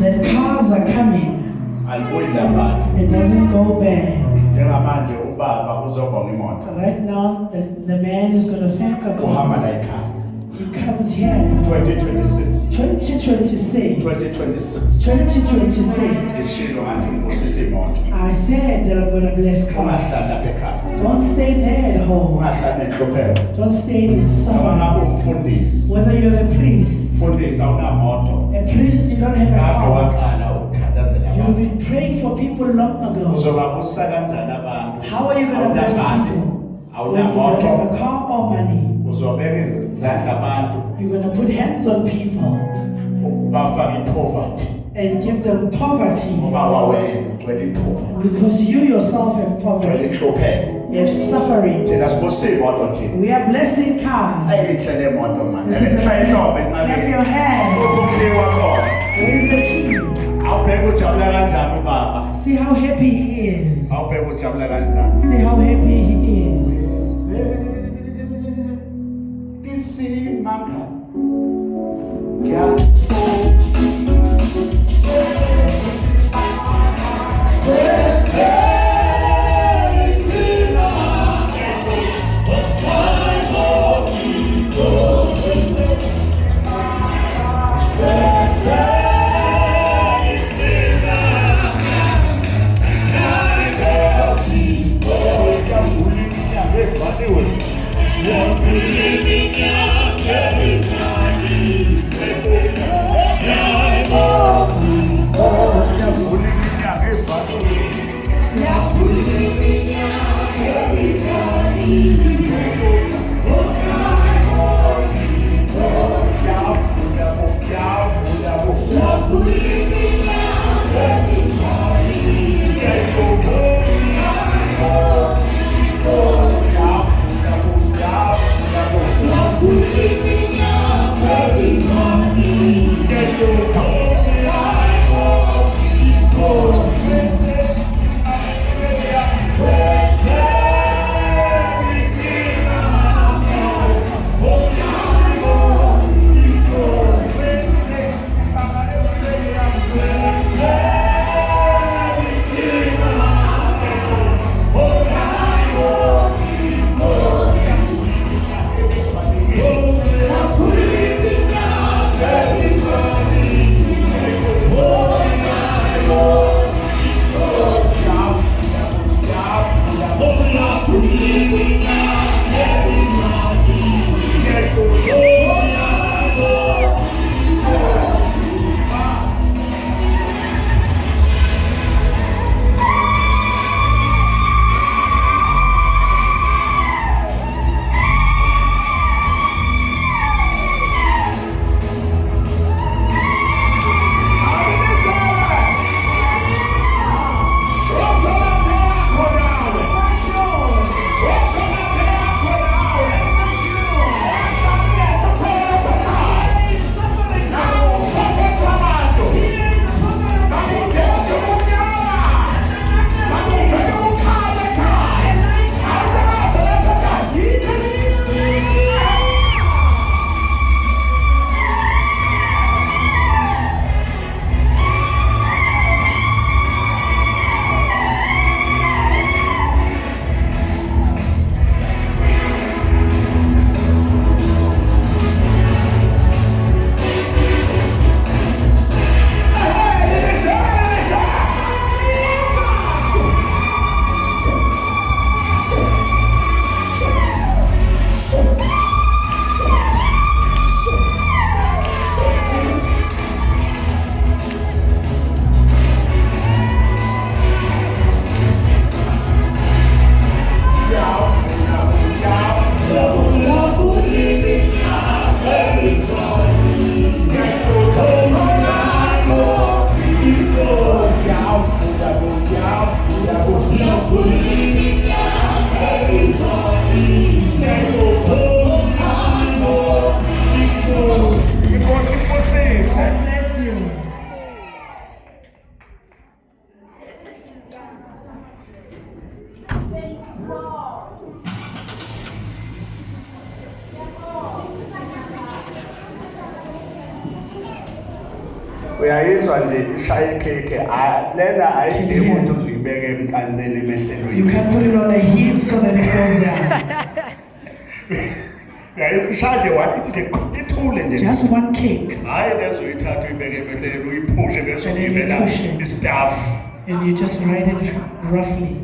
that cars are coming. It doesn't go back. Right now, the man is going to thank a car. He comes here. 2026. 2026. 2026. 2026. I said that I'm going to bless cars. Don't stay there at home. Don't stay in suffering. Whether you're a priest, you don't have a car. You've been praying for people long ago. How are you going to bless people when you don't have a car or money? You're going to put hands on people and give them poverty because you yourself have poverty. You have suffering. We are blessing cars. Clap your hands. Where is the key? See how happy he is. See how happy he is. uyayizwa nje ishaya ikhekhe lena ayidingi ukuthi uzuyibeke emqanseni emehlelweni You can put it on a heel so that it goes down. uyayishaje wathi nje ithule nje Just one kick, hayi lezo uyithatha uyibeke emehlelweni uyiphushe bese And then you ugibela push it. istaff and you just ride it roughly.